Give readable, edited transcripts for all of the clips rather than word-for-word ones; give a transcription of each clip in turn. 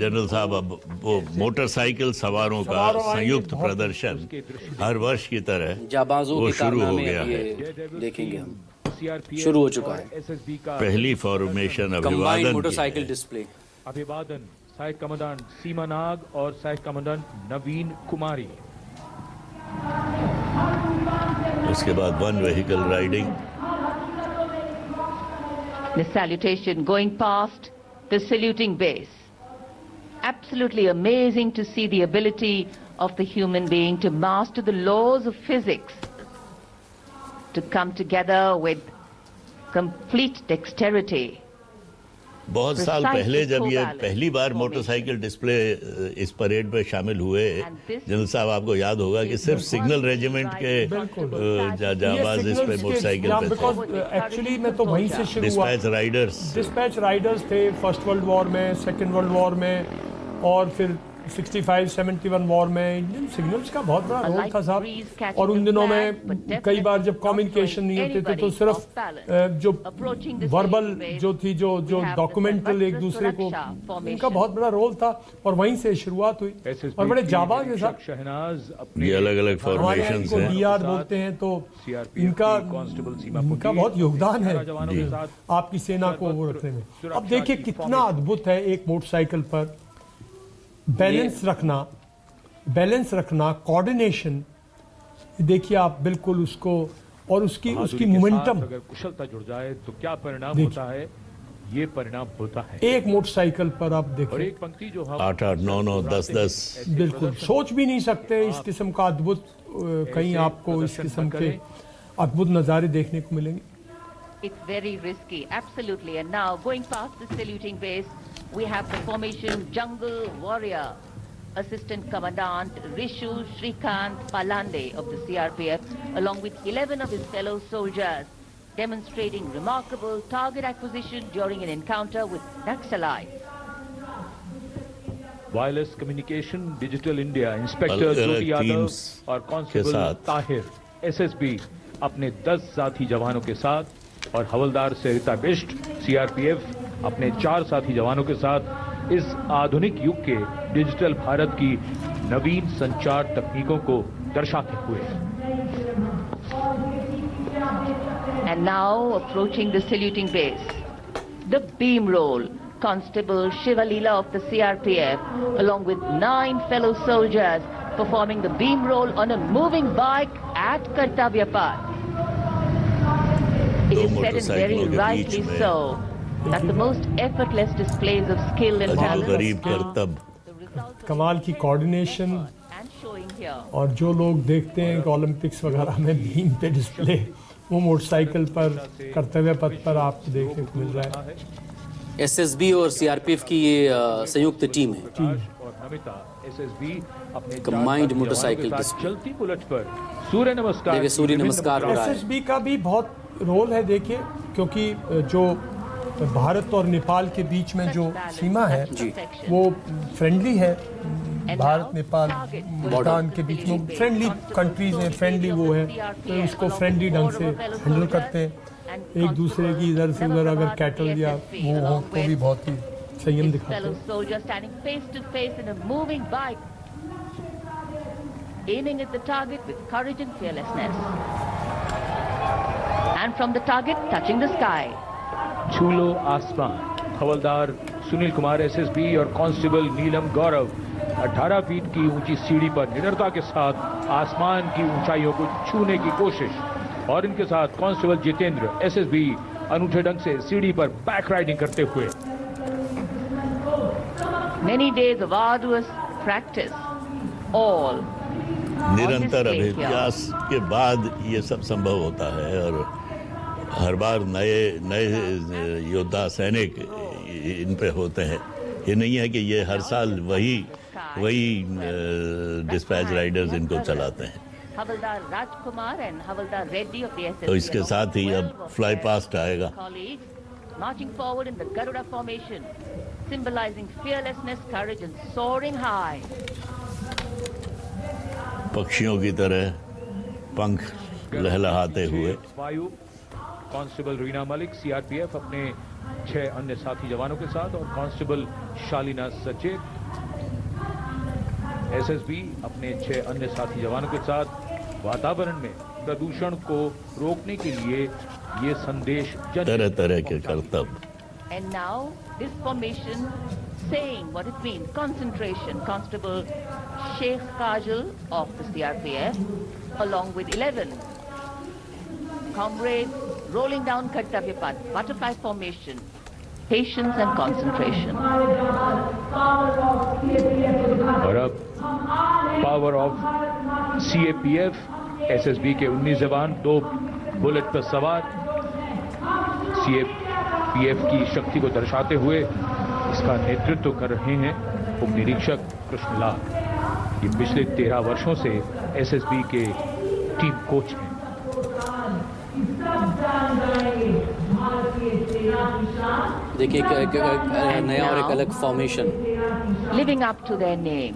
General साहब, अब वो मोटरसाइकिल सवारों का संयुक्त प्रदर्शन हर वर्ष की तरह जाबाजों वो के शुरू हो कारनामे गया अब है। ये देखेंगे हम, शुरू हो चुका है। पहली फॉर्मेशन कंबाइंड अभिवादन की मोटरसाइकिल है। डिस्प्ले। अभिवादन सहायक कमांडेंट सीमा नाग और सहायक कमांडेंट नवीन कुमारी। उसके बाद one vehicle riding. The salutation going past the saluting base. Absolutely amazing to see the ability of the human being to master the laws of physics, to come together with complete dexterity. बहुत साल Precise पहले जब ये co-balance पहली बार formation. Motorcycle display इस parade में शामिल हुए, And this जनरल साहब आपको याद होगा कि सिर्फ सिग्नल रेजिमेंट के जाबाज इस पे मोटरसाइकिल पे थे। बिकॉज एक्चुअली मैं तो वहीं से शुरू हुआ। डिस्पैच राइडर्स डिस्पैच राइडर्स थे फर्स्ट वर्ल्ड वॉर में, सेकेंड वर्ल्ड वॉर में, और फिर 65-71 वॉर में इंडियन सिग्नल्स का बहुत बड़ा रोल था साहब। और उन दिनों में कई बार जब कम्युनिकेशन नहीं होते थे तो सिर्फ जो वर्बल जो थी, जो डॉक्यूमेंटल एक दूसरे को, उनका बहुत बड़ा रोल था और वहीं से शुरुआत हुई। और बड़े जाबाज के साथ शहनाज ये अलग अलग हमारे यहाँ फॉर्मेशंस इनको हैं। डीआर बोलते हैं, तो इनका बहुत योगदान है आपकी सेना को वो रखने में। अब देखिए कितना अद्भुत है एक मोटरसाइकिल पर बैलेंस रखना, कोऑर्डिनेशन। देखिए आप बिल्कुल उसको और उसकी मोमेंटम, अगर कुशलता जुड़ जाए तो क्या परिणाम होता है, ये परिणाम होता है। एक मोटरसाइकिल पर आप और देखें, एक पंक्ति जो हम 8-8, 9-9, 10-10 बिल्कुल सोच भी नहीं सकते इस किस्म का अद्भुत, कहीं आपको इस किस्म के अद्भुत नज़ारे देखने को मिलेंगे। It's very risky, absolutely. And now, going past the saluting base, we have the formation Jungle Warrior, Assistant Commandant Rishu Shrikant Palande of the CRPF, along with 11 of his fellow soldiers, demonstrating remarkable target acquisition during an encounter with Naxalites. Wireless communication digital India inspector अलग-अलग ज्योति Yadav teams और के constable साथ। Tahir SSB अपने 10 साथी जवानों के साथ और हवलदार सरिता बिष्ट सीआरपीएफ अपने 4 साथी जवानों के साथ इस आधुनिक युग के डिजिटल भारत की नवीन संचार तकनीकों को दर्शाते हुए। And now, approaching the saluting base, the beam roll. Constable Shivalila of the CRPF, along with 9 fellow soldiers, performing the beam roll on a moving bike at Kartavya Path. It is said, and very rightly so, that the most effortless displays of skill and talent गरीब करतब, कमाल की coordination. and showing here. और जो लोग देखते हैं कि ओलंपिक्स वगैरह में बीम पे डिस्प्ले, वो मोटरसाइकिल पर कर्तव्य पथ पर आपको देखने को मिल रहा है। एसएसबी और सीआरपीएफ की ये संयुक्त टीम है। और नमिता एसएसबी अपने Combined चार motorcycle जवानों के साथ display। चलती बुलेट पर सूर्य नमस्कार देखिए, सूर्य नमस्कार हो रहा है। एसएसबी का भी बहुत रोल है देखिए, क्योंकि जो भारत और नेपाल के बीच में जो सीमा है वो फ्रेंडली है। भारत नेपाल भूटान के बीच में फ्रेंडली कंट्रीज हैं, फ्रेंडली वो है, तो उसको फ्रेंडली ढंग से हैंडल करते हैं। एक दूसरे की इधर से उधर अगर कैटल या वो हो तो भी बहुत ही संयम दिखाते Fellow हैं। soldiers standing face to face in a moving bike, aiming at the target with courage and fearlessness. And from the target, touching the sky. छूलो आसमान। हवलदार सुनील कुमार एसएसबी और कांस्टेबल नीलम गौरव 18 फीट की ऊंची सीढ़ी पर निडरता के साथ आसमान की ऊंचाइयों को छूने की कोशिश, और इनके साथ कांस्टेबल जितेंद्र एसएसबी अनूठे ढंग से सीढ़ी पर बैक राइडिंग करते हुए। Many days of arduous practice, all निरंतर अभ्यास के बाद ये सब संभव होता है। और हर बार नए योद्धा सैनिक इन पे होते हैं। ये नहीं है कि ये हर साल वही डिस्पैच राइडर्स इनको चलाते हैं। Havaldar Rajkumar and Havaldar Reddy of the SSB. तो इसके साथ ही अब फ्लाई पास्ट आएगा। Colleagues marching forward in the Garuda formation, symbolizing fearlessness, courage, and soaring high. पक्षियों की तरह पंख लहलहाते हुए। वायु कांस्टेबल रीना मलिक सीआरपीएफ अपने 6 अन्य साथी जवानों के साथ और कांस्टेबल शालीना सचेत। एसएसबी अपने 6 अन्य साथी जवानों के साथ वातावरण में प्रदूषण को रोकने के लिए ये संदेश तरह तरह के कर्तव्य। And now this formation saying what it means, concentration. Constable Sheikh Kajal of the CRPF along with 11 comrades rolling down Kartavya Path, butterfly formation, patience and concentration. और अब पावर ऑफ सीएपीएफ, एसएसबी के 19 जवान 2 bullet पर सवार CAPF की शक्ति को दर्शाते हुए इसका नेतृत्व कर रहे हैं उप निरीक्षक कृष्णलाल। ये पिछले 13 वर्षों से एसएसबी के टीम कोच हैं। देखिए एक नया और एक अलग formation. Living up to their name.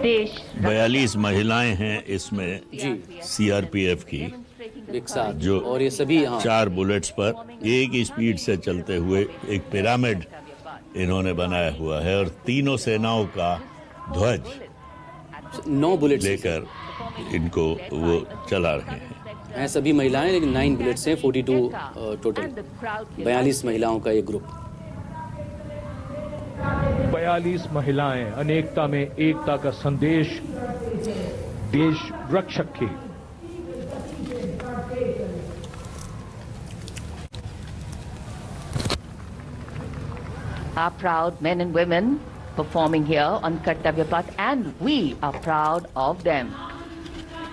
देश 42 महिलाएं हैं इसमें जी सीआरपीएफ की, एक साथ जो और ये सभी यहाँ 4 बुलेट्स पर एक ही स्पीड से चलते हुए एक पिरामिड इन्होंने बनाया हुआ है और तीनों सेनाओं का ध्वज 9 बुलेट लेकर इनको वो चला रहे हैं। हैं सभी महिलाएं, लेकिन 9 बुलेट्स हैं, 42 टोटल, 42 महिलाओं का ये ग्रुप। 42 महिलाएं, अनेकता में एकता का संदेश, देश रक्षक की। Our proud men and women performing here on Kartavya Path, and we are proud of them.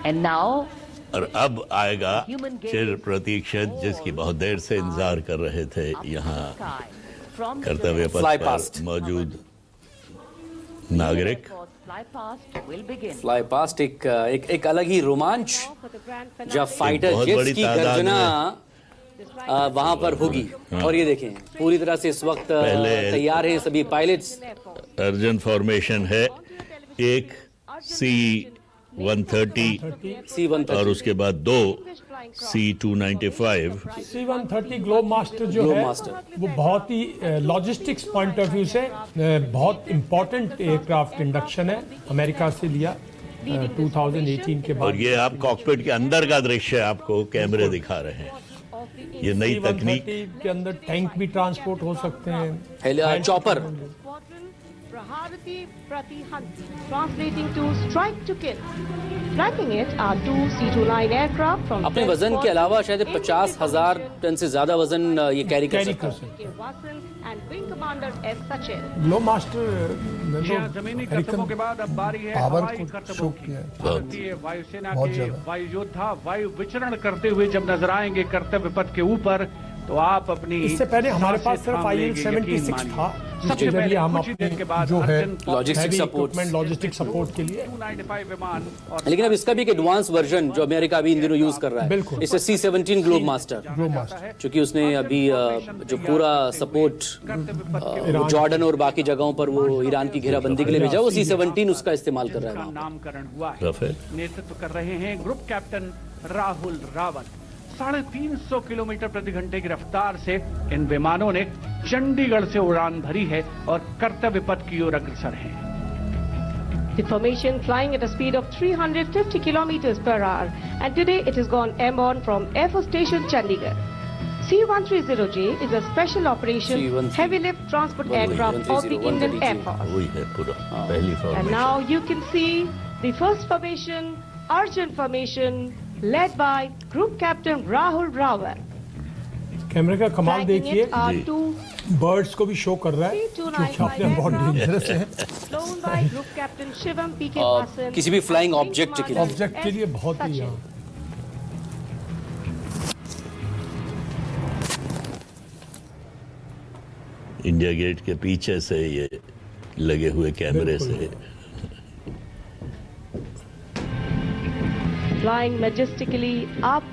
And now और अब आएगा चिर प्रतीक्षित, जिसकी बहुत देर से इंतजार कर रहे थे यहाँ कर्तव्य पथ पर मौजूद नागरिक। फ्लाई पास्ट एक अलग ही रोमांच, जब फाइटर बहुत जेट्स बड़ी की तादाद गर्जना वहां पर होगी। और ये देखें पूरी तरह से इस वक्त तैयार हैं सभी पायलट्स। अर्जन फॉर्मेशन है, एक C-130 और उसके बाद 2 C-295। C-130 ग्लोब मास्टर जो है वो बहुत ही लॉजिस्टिक्स पॉइंट ऑफ व्यू से बहुत इंपॉर्टेंट एयरक्राफ्ट इंडक्शन है, अमेरिका से लिया 2018 के बाद। और ये आप कॉकपिट के अंदर का दृश्य आपको कैमरे दिखा रहे हैं। ये नई तकनीक के अंदर टैंक भी ट्रांसपोर्ट हो सकते हैं, chopper. Praharati Pratihanti, translating to strike to kill. Flanking it are 2 C-29 aircraft from अपने वजन के अलावा शायद 50,000 टन से ज्यादा वजन ये कैरी कर सकता है। Vasan and Wing Commander S. Sachin. Globe master जमीनी करतबों के बाद अब बारी है हवाई करतबों की। भारतीय वायुसेना के वायु योद्धा वायु विचरण करते हुए जब नजर आएंगे कर्तव्य पथ के ऊपर, तो आप अपनी इससे पहले हमारे पास सिर्फ IL-76 था, जिसके जरिए हम अपने जो है लॉजिस्टिक सपोर्ट लॉजिस्टिक सपोर्ट के लिए। 295 विमान और लेकिन अब इसका भी एक एडवांस वर्जन जो अमेरिका अभी इन दिनों यूज कर रहा है, बिल्कुल। इसे C-17 ग्लोब मास्टर, क्योंकि उसने अभी जो पूरा सपोर्ट जॉर्डन और बाकी जगहों पर वो ईरान की घेराबंदी के लिए भेजा, वो C-17 उसका इस्तेमाल कर रहा है। नामकरण हुआ है। नेतृत्व कर रहे हैं group captain Rahul Rawat. 350 kilometre प्रति घंटे की रफ्तार से इन विमानों ने चंडीगढ़ से उड़ान भरी है और कर्तव्य पथ की ओर अग्रसर हैं। The formation flying at a speed of 350 kilometers per hour, and today it has gone airborne from Air Force Station Chandigarh. C-130J is a special operation heavy lift transport aircraft of the Indian Air Force. वही है पूरा पहली And formation. now you can see the first formation, Arjun formation, led by Group Captain Rahul Rawat. कैमरे का कमाल Flanking देखिए, it are 2 birds को भी शो कर रहा है, क्योंकि अपने बहुत डेंजरस है। flown by Group Captain Shivam P.K. Vasan. किसी भी फ्लाइंग ऑब्जेक्ट के लिए ऑब्जेक्ट के लिए बहुत ही Sachin. इंडिया गेट के पीछे से ये लगे हुए कैमरे से Flying majestically up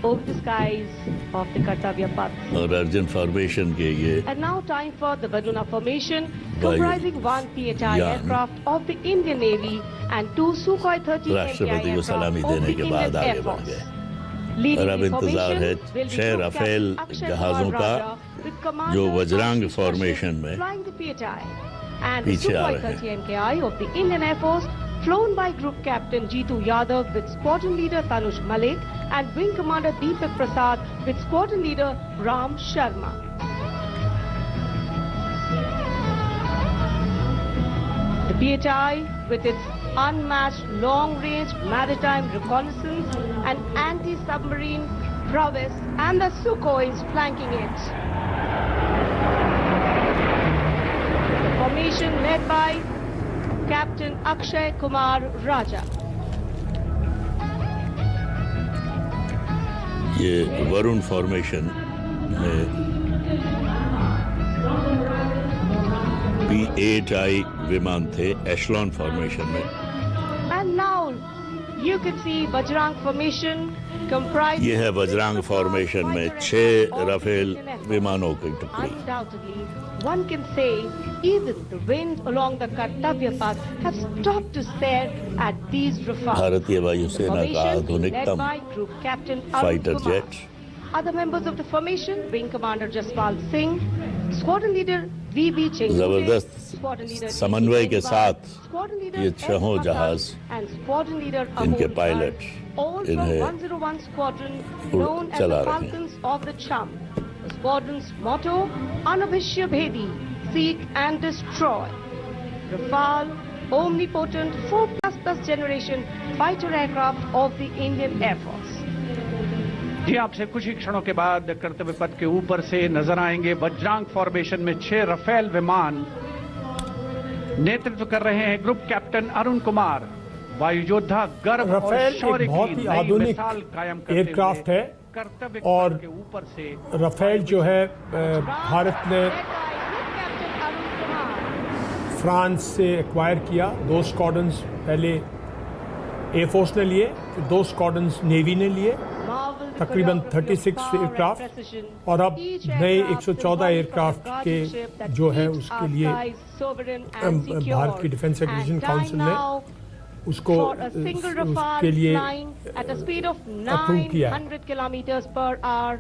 over the skies of the Kartavya Path. और अर्जन फॉर्मेशन के ये And now time for the Varuna formation, Vayu comprising 1 PHI Yan. aircraft of the Indian Navy and 2 Sukhoi 30 राष्ट्रपति MPI को सलामी aircraft of देने the के बाद Indian आगे Air बढ़ Force. गए। Leading और अब the इंतजार formation है will be 6 Group Rafale Captain Akshay जहाजों Kumar का Raja with Commander जो वज्रांग Ashish फॉर्मेशन में flying the PHI and पीछे आ Sukhoi रहे हैं। 30 MKI of the Indian Air Force flown by Group Captain Jeetu Yadav with Squadron Leader Tanush Malik and Wing Commander Deepak Prasad with Squadron Leader Ram Sharma. The PHI, with its unmatched long-range maritime reconnaissance and anti-submarine prowess, and the Sukhois flanking it. The formation led by Captain Akshay Kumar Raja. ये Varun formation में P-8I विमान थे echelon formation में। And now you can see Bajrang formation comprised. ये है Vajrang formation में 6 Rafale विमानों की टुकड़ी। Undoubtedly, one can say even the wind along the Kartavya path have stopped to stare at these Rafales. भारतीय वायुसेना का Formation led आधुनिकतम by Group Captain Arun fighter Kumar. Jet. Other members of the formation, Wing Commander Jaspal Singh, Squadron Leader V.B. Chengude, जबरदस्त Squadron Leader समन्वय के T.K. साथ Squadron Leader ये S. छहों Hasan जहाज and Squadron Leader इनके Amol pilot Garg, all from इन्हें 101 Squadron known as चला the रहे हैं। Falcons of the Cham. The squadron's motto, Anabhishya Bhedi, seek and destroy. Rafale, omnipotent 4++ generation fighter aircraft of the Indian Air Force. जी आपसे कुछ ही क्षणों के बाद कर्तव्य पथ के ऊपर से नजर आएंगे वज्रांग फॉर्मेशन में 6 रफेल विमान। नेतृत्व कर रहे हैं ग्रुप कैप्टन अरुण कुमार। वायु योद्धा गर्व और रफेल शौर्य एक बहुत की ही नई आधुनिक मिसाल कायम करते एयरक्राफ्ट हुए है कर्तव्य और पथ के ऊपर से रफेल जो है भारत ने Led by Group Captain Arun Kumar. France से एक्वायर किया। 2 स्क्वाड्रंस पहले एयरफोर्स ने लिए, फिर 2 स्क्वाड्रंस नेवी ने लिए, Marvel the तकरीबन choreography of 36 power and aircraft precision. और अब Each नए aircraft 114 symbolic aircraft of a के guardianship that जो है keeps उसके our लिए skies sovereign and secure. Bharat की defence acquisition And council time ने now उसको for a single उसके Rafale लिए flying at a speed of approve किया है। 900 kilometers per hour,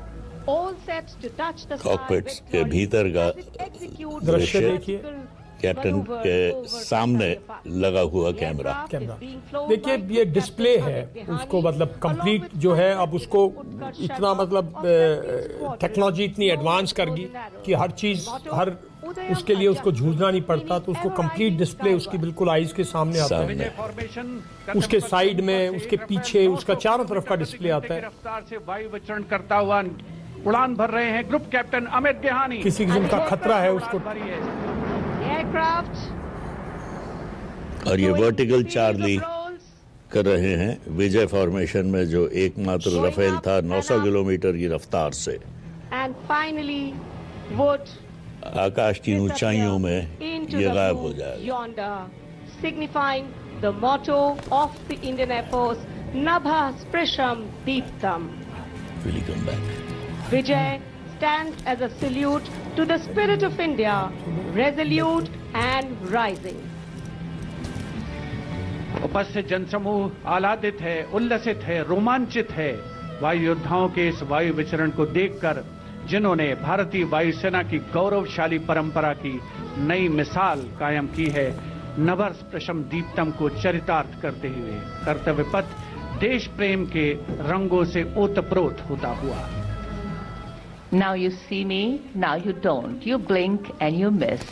all set to touch the sky कॉकपिट्स with के glory भीतर का as it executes दृश्य the देखिए। vertical कैप्टन maneuver के over सामने Kartavya लगा हुआ path. Camera. The aircraft is being flown देखिए by ये Captain डिस्प्ले है Amit Behani, उसको मतलब along कंप्लीट with जो है अब Captain उसको Utkarsh इतना Sharma मतलब of Captain Squadron, टेक्नोलॉजी इतनी एडवांस कर गई कि हर चीज़ हर उसके लिए उसको जूझना नहीं पड़ता, तो उसको कंप्लीट डिस्प्ले उसकी बिल्कुल आईज के सामने आता है। विजय फॉर्मेशन उसके साइड में, उसके पीछे, उसका चारों तरफ का डिस्प्ले आता है। रफ्तार से वायु विचरण करता हुआ उड़ान भर रहे हैं ग्रुप कैप्टन अमित बेहानी। किसी किस्म का खतरा है उसको। The aircraft और ये going vertical series of Charlie rolls. कर रहे हैं विजय फॉर्मेशन में जो एकमात्र रफेल था 900 किलोमीटर की रफ्तार से And finally would आकाश की ऊंचाइयों में into ये the गायब blue हो जाएगा। yonder, signifying the motto of the Indian Air Force, Nabha Sprisham Deeptam. Will you come back? Vijay stands as a salute to the spirit of India, resolute and rising. उपस्थित जनसमूह आह्लादित है, उल्लसित है, रोमांचित है वायु योद्धाओं के इस वायु विचरण को देखकर, जिन्होंने भारतीय वायुसेना की गौरवशाली परंपरा की नई मिसाल कायम की है। नभर स्पृशम दीप्तम को चरितार्थ करते हुए कर्तव्य पथ देश प्रेम के रंगों से ओतप्रोत होता हुआ। Now you see me, now you don't. You blink and you miss.